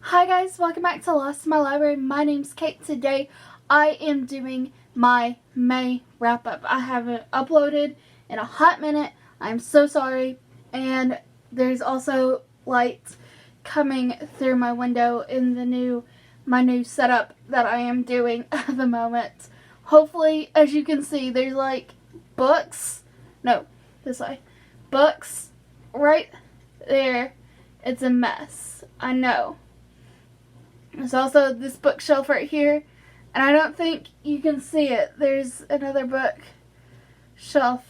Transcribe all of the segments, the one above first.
Hi guys, welcome back to Lost in My Library. My name's Kate. Today I am doing my May wrap-up. I haven't uploaded in a hot minute. I'm so sorry. And there's also light coming through my window in my new setup that I am doing at the moment. Hopefully, as you can see, there's like books. No, this way. Books right there. It's a mess. I know. There's also this bookshelf right here, and I don't think you can see it. There's another bookshelf.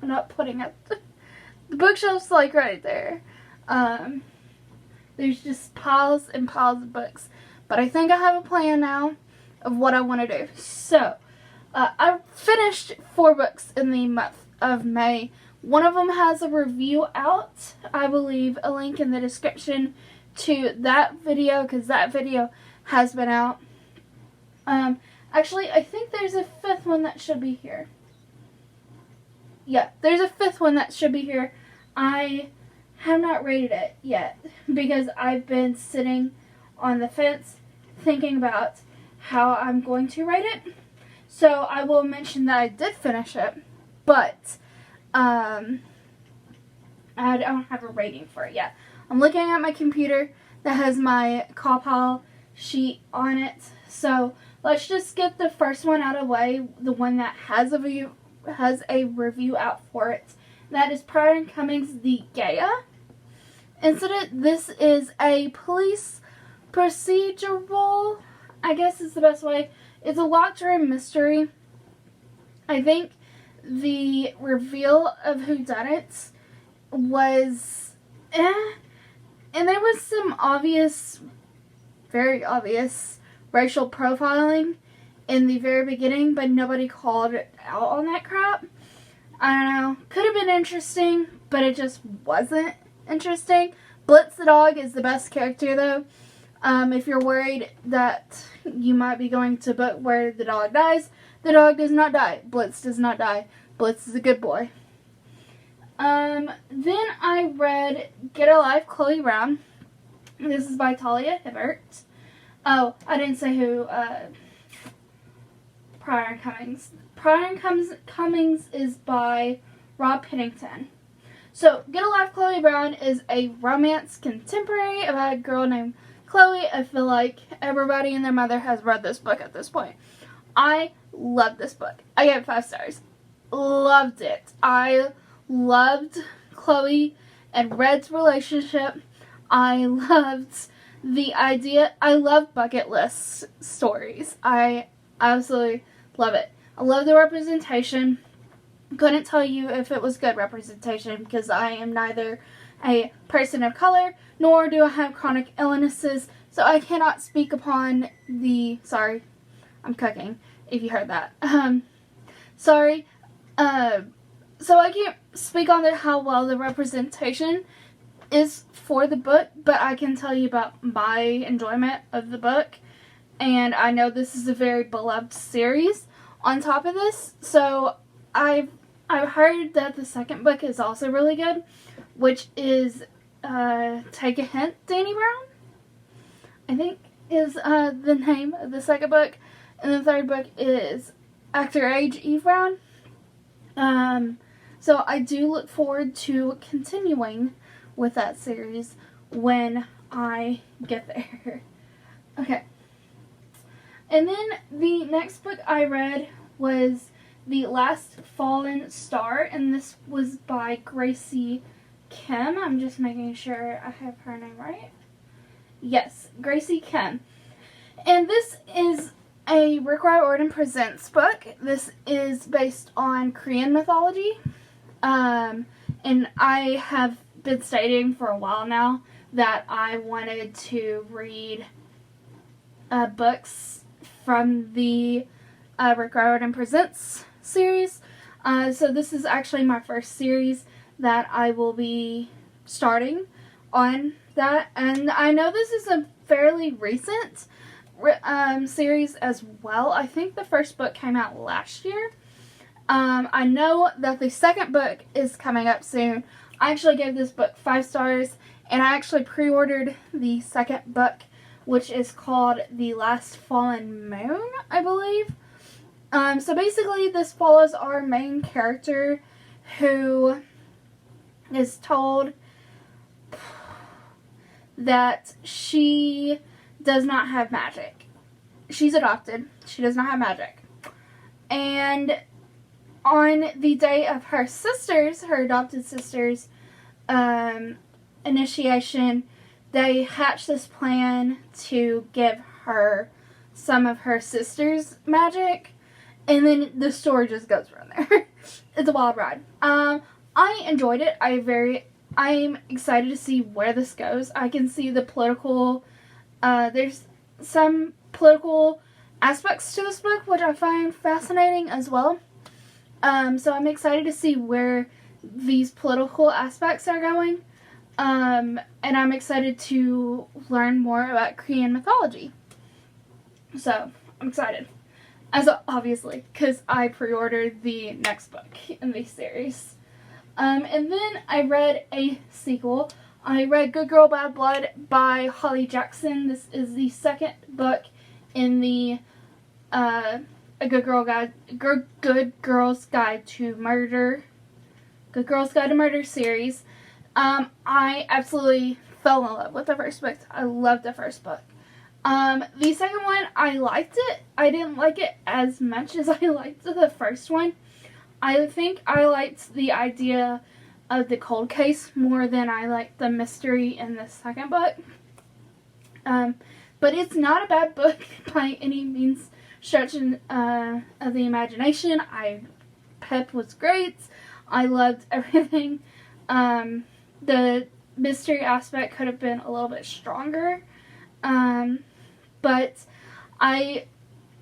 I'm not putting it. The bookshelf's like right there. There's just piles and piles of books. But I think I have a plan now of what I want to do. So, I finished 4 books in the month of May. One of them has a review out. I will leave a link in the description to that video because that video has been out. Actually, I think there's a 5th one that should be here. Yeah, there's a 5th one that should be here. I have not rated it yet because I've been sitting on the fence thinking about how I'm going to rate it. So I will mention that I did finish it, but I don't have a rating for it yet. I'm looking at my computer that has my call sheet on it. So let's just get the first one out of the way, the one that has a review out for it. That is Prior and Cummings' The Gaia Incident. This is a police procedural, I guess is the best way. It's a locked room mystery. I think the reveal of whodunit was and there was some obvious, very obvious racial profiling in the very beginning, but nobody called it out on that crap. I don't know. Could have been interesting, but it just wasn't interesting. Blitz the dog is the best character, though. If you're worried that you might be going to a book where the dog dies, the dog does not die. Blitz does not die. Blitz is a good boy. Then I read Get a Life, Chloe Brown. This is by Talia Hibbert. Oh, I didn't say who, Prior and Cummings. Prior and Cummings is by Rob Pennington. So, Get a Life, Chloe Brown is a romance contemporary about a girl named Chloe. I feel like everybody and their mother has read this book at this point. I love this book. I gave it 5 stars. Loved it. I loved Chloe and Red's relationship. I loved the idea. I love bucket list stories. I absolutely love it. I love the representation. Couldn't tell you if it was good representation because I am neither a person of color nor do I have chronic illnesses, so I cannot speak upon the... Sorry, I'm cooking, if you heard that. Sorry. So I can't speak on how well the representation is for the book, but I can tell you about my enjoyment of the book. And I know this is a very beloved series on top of this. So I've heard that the second book is also really good, which is Take a Hint, Danny Brown, I think is the name of the second book. And the third book is Actor Age, Eve Brown. So I do look forward to continuing with that series when I get there. Okay. And then the next book I read was The Last Fallen Star, and this was by Gracie Kim. I'm just making sure I have her name right. Yes, Gracie Kim. And this is a Rick Riordan Presents book. This is based on Korean mythology. And I have been stating for a while now that I wanted to read books from the Rick Riordan Presents series. So this is actually my first series that I will be starting on that. And I know this is a fairly recent series as well. I think the first book came out last year. I know that the second book is coming up soon. I actually gave this book 5 stars, and I actually pre-ordered the second book which is called The Last Fallen Moon, I believe. So basically this follows our main character who is told that she does not have magic. She's adopted. She does not have magic. And on the day of her adopted sister's initiation, they hatch this plan to give her some of her sister's magic, and then the story just goes from there. It's a wild ride. I enjoyed it. I'm excited to see where this goes. I can see the political, there's some political aspects to this book, which I find fascinating as well. So I'm excited to see where these political aspects are going. And I'm excited to learn more about Korean mythology. So, I'm excited. Obviously, because I pre-ordered the next book in the series. And then I read a sequel. I read Good Girl, Bad Blood by Holly Jackson. This is the second book in the A Good Girl's Guide to Murder. Good Girl's Guide to Murder series. I absolutely fell in love with the first book. I loved the first book. The second one, I liked it. I didn't like it as much as I liked the first one. I think I liked the idea of the cold case more than I liked the mystery in the second book. But it's not a bad book by any means stretch of the imagination. Pep was great. I loved everything. The mystery aspect could have been a little bit stronger. But I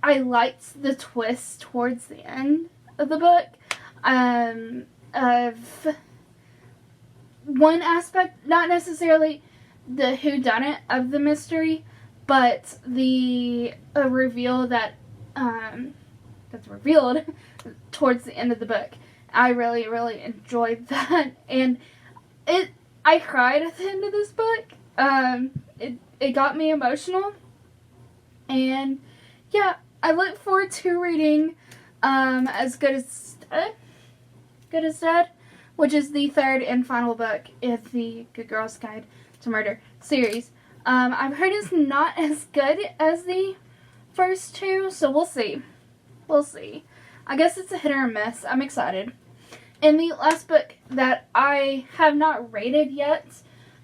liked the twist towards the end of the book. Of one aspect, not necessarily the whodunit of the mystery, but the reveal that's revealed towards the end of the book. I really, really enjoyed that, and I cried at the end of this book. It got me emotional, and yeah, I look forward to reading As Good as Dead, which is the third and final book in the Good Girl's Guide to Murder series. I've heard it's not as good as the first two, so we'll see. We'll see. I guess it's a hit or a miss. I'm excited. And the last book that I have not rated yet,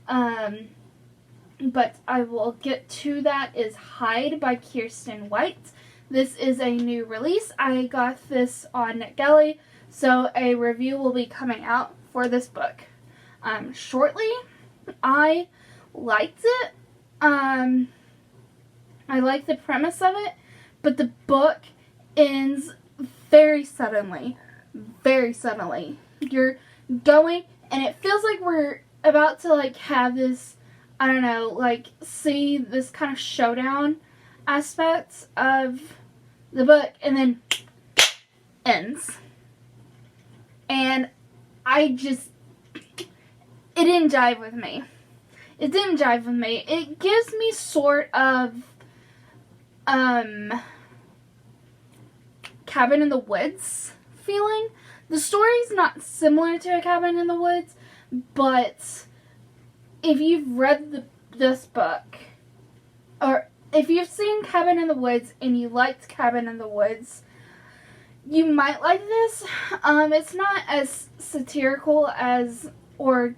but I will get to that, is Hide by Kirsten White. This is a new release. I got this on NetGalley, so a review will be coming out for this book shortly. I liked it. I like the premise of it, but the book ends very suddenly. Very suddenly. You're going, and it feels like we're about to, like, have this, I don't know, like, see this kind of showdown aspect of the book, and then ends. And it didn't jive with me. It didn't jive with me. It gives me sort of, Cabin in the Woods feeling. The story's not similar to A Cabin in the Woods, but if you've read this book, or if you've seen Cabin in the Woods and you liked Cabin in the Woods, you might like this. It's not as satirical as, or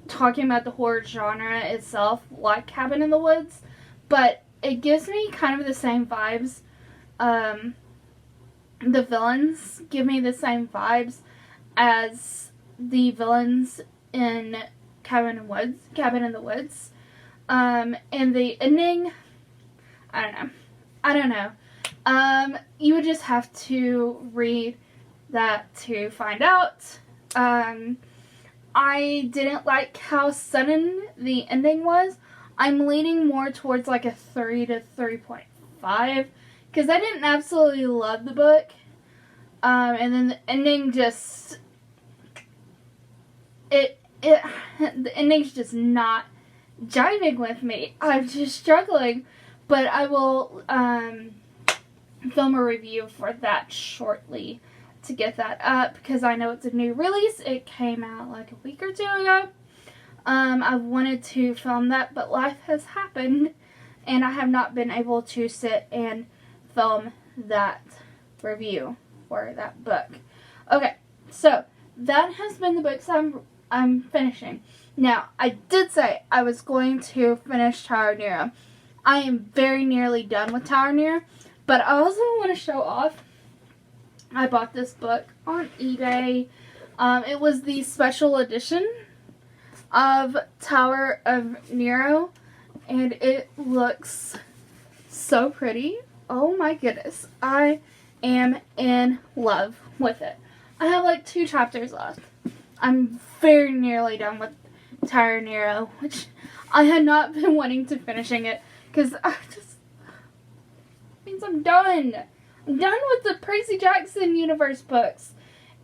talking about the horror genre itself like Cabin in the Woods, but it gives me kind of the same vibes. The villains give me the same vibes as the villains in Cabin in the Woods. And the ending, I don't know. You would just have to read that to find out. I didn't like how sudden the ending was. I'm leaning more towards like a 3 to 3.5. Because I didn't absolutely love the book. And then the ending just... the ending's just not jiving with me. I'm just struggling But I will film a review for that shortly to get that up, because I know it's a new release. It came out like a week or two ago. I wanted to film that, but life has happened, and I have not been able to sit and film that review for that book. Okay, so that has been the books I'm finishing. Now, I did say I was going to finish Tower of Nero. I am very nearly done with Tower of Nero, but I also want to show off. I bought this book on eBay. It was the special edition of Tower of Nero, and it looks so pretty. Oh my goodness. I am in love with it. I have like 2 chapters left. I'm very nearly done with Tower of Nero, which I had not been wanting to finishing it, because I just means I'm done. I'm done with the Percy Jackson universe books,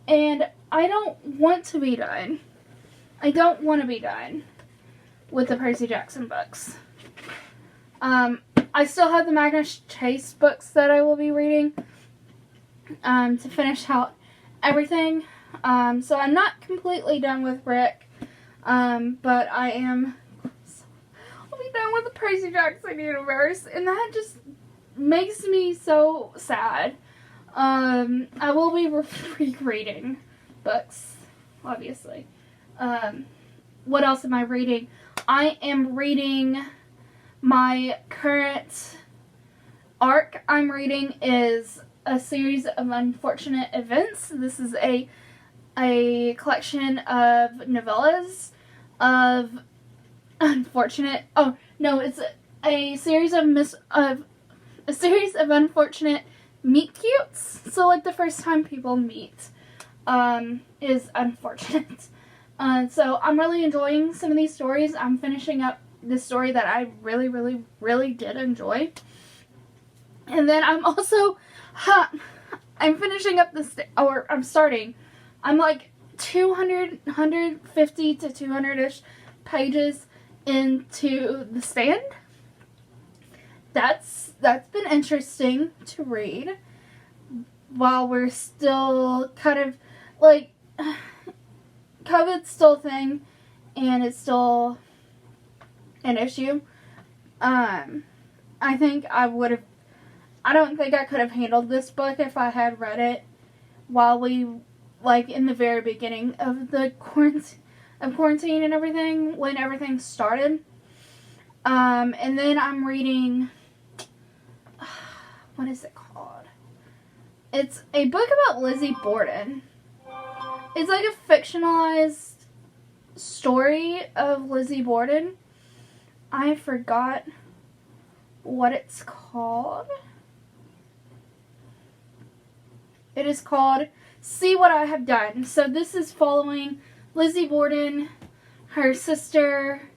and I don't want to be done. I don't want to be done with the Percy Jackson books. I still have the Magnus Chase books that I will be reading to finish out everything. So I'm not completely done with Rick, but I am. I'll be done with the Percy Jackson universe, and that just makes me so sad. I will be rereading books, obviously. What else am I reading? I am reading, my current arc I'm reading is A Series of Unfortunate Events. This is a collection of novellas of unfortunate, it's a series of unfortunate meet cutes. So like the first time people meet is unfortunate. So I'm really enjoying some of these stories. I'm finishing up this story that I really, really, really did enjoy. And then I'm also, I'm finishing up I'm starting. I'm like 150 to 200-ish pages into The Stand. That's been interesting to read while we're still kind of like COVID's still a thing and it's still an issue. I don't think I could have handled this book if I had read it while we, like, in the very beginning of the quarantine and everything, when everything started. And then I'm reading, what is it called? It's a book about Lizzie Borden. It's like a fictionalized story of Lizzie Borden. I forgot what it's called. It is called See What I Have Done. So this is following Lizzie Borden, her sister,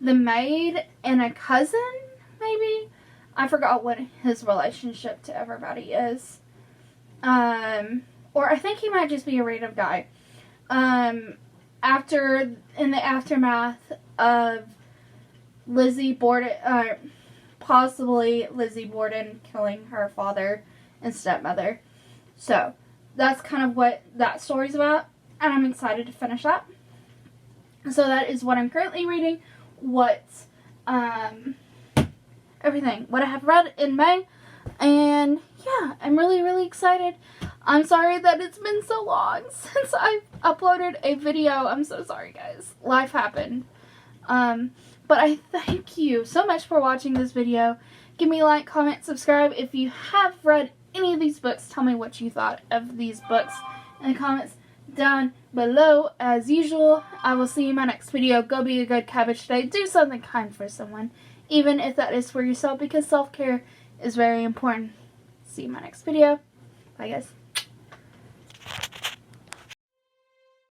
the maid, and a cousin, maybe? I forgot what his relationship to everybody is. Or I think he might just be a random guy. In the aftermath of Lizzie Borden, possibly Lizzie Borden killing her father and stepmother. So, that's kind of what that story's about, and I'm excited to finish that. So that is what I'm currently reading, what I have read in May, and yeah, I'm really, really excited. I'm sorry that it's been so long since I've uploaded a video. I'm so sorry, guys. Life happened. But I thank you so much for watching this video. Give me a like, comment, subscribe. If you have read any of these books, tell me what you thought of these books in the comments down below. As usual, I will see you in my next video. Go be a good cabbage today. Do something kind for someone, even if that is for yourself, because self-care is very important. See you in my next video. Bye, guys.